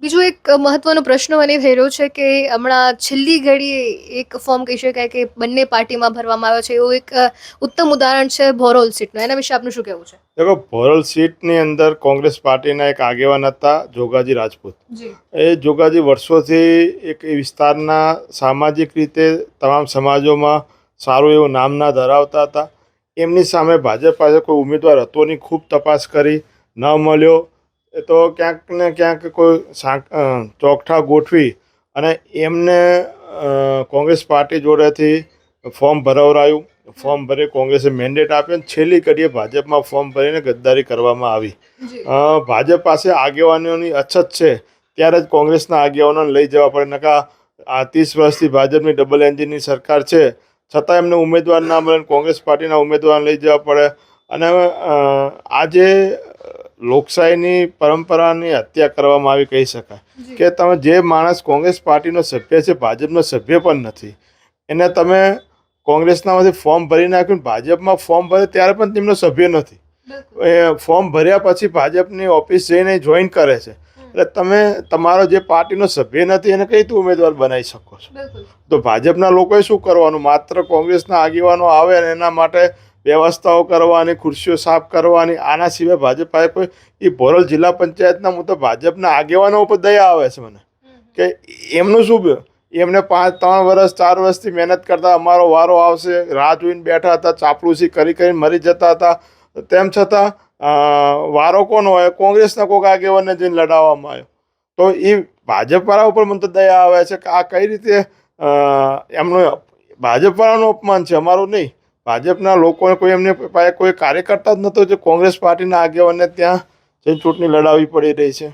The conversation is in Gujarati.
બીજો એક મહત્વનો પ્રશ્ન મને થઈ રહ્યો છે કે હમણાં છેલ્લી ઘડીએ એક ફોર્મ કહી શકાય કે બંને પાર્ટીમાં ભરવામાં આવ્યો છે એવું એક ઉત્તમ ઉદાહરણ છે ભોરોલ સીટનું. એના વિશે આપનું શું કહેવું છે? देखो भोरल सीटની અંદર કોંગ્રેસ પાર્ટીના એક આગેવાન હતા જોગાજી રાજપૂત. જી. એ જોગાજી વર્ષોથી એક એ વિસ્તારના સામાજિક રીતે તમામ સમાજોમાં સારું એવું નામના ધરાવતા હતા. એમની સામે ભાજપ પાસે કોઈ ઉમેદવાર હતો નહીં. ખૂબ તપાસ કરી, ન મળ્યો. એ તો ક્યાંક ને ક્યાંક કોઈ ચોકઠા ગોઠવી અને એમને કોંગ્રેસ પાર્ટી જોડેથી ફોર્મ ભરાવરાયું. ફોર્મ ભરી કોંગ્રેસે મેન્ડેટ આપ્યો અને છેલ્લી ઘડીએ ભાજપમાં ફોર્મ ભરીને ગદ્દારી કરવામાં આવી. જી. ભાજપ પાસે આગેવાનોની અછત છે ત્યારે જ કોંગ્રેસના આગેવાનોને લઈ જવા પડે. નકા આ 30 વર્ષથી ભાજપની ડબલ એન્જિનની સરકાર છે છતાં એમને ઉમેદવાર ના મળે, કોંગ્રેસ પાર્ટીના ઉમેદવારને લઈ જવા પડે. અને આજે લોકશાહીની પરંપરાની હત્યા કરવામાં આવી કહી શકાય. કે તમે જે માણસ કોંગ્રેસ પાર્ટીનો સભ્ય છે, ભાજપનો સભ્ય પણ નથી, એને તમે કોંગ્રેસનામાંથી ફોર્મ ભરી નાખ્યું, ભાજપમાં ફોર્મ ભરે ત્યારે પણ તેમનો સભ્ય નથી. એ ફોર્મ ભર્યા પછી ભાજપની ઓફિસ જઈને જોઈન કરે છે. એટલે તમે તમારો જે પાર્ટીનો સભ્ય નથી એને કઈ રીતે ઉમેદવાર બનાવી શકો છો? તો ભાજપના લોકોએ શું કરવાનું? માત્ર કોંગ્રેસના આગેવાનો આવે અને એના માટે વ્યવસ્થાઓ કરવાની, ખુરશીઓ સાફ કરવાની. આના સિવાય ભાજપ પાસે કોઈ એ ભોરલ જિલ્લા પંચાયતના હું તો ભાજપના આગેવાનો ઉપર દયા આવે છે મને કે એમનું શું? એમને 3 વર્ષ 4 વર્ષથી મહેનત કરતા અમારો વારો આવશે રાહ જોઈને બેઠા હતા, ચાપલુસી કરી કરીને મરી જતા હતા. તેમ છતાં વારો કોનો હોય? કોંગ્રેસના કોઈક આગેવાનને જઈને લડાવવામાં આવ્યો. તો એ ભાજપવાળા ઉપર મને તો દયા આવે છે કે આ કઈ રીતે એમનું ભાજપવાળાનું અપમાન છે, અમારું નહીં. ભાજપના લોકોને કોઈ એમને પાસે કોઈ કાર્યકર્તા જ નહોતો જે કોંગ્રેસ પાર્ટીના આગેવાનને ત્યાં જઈને ચૂંટણી લડાવવી પડી રહી છે.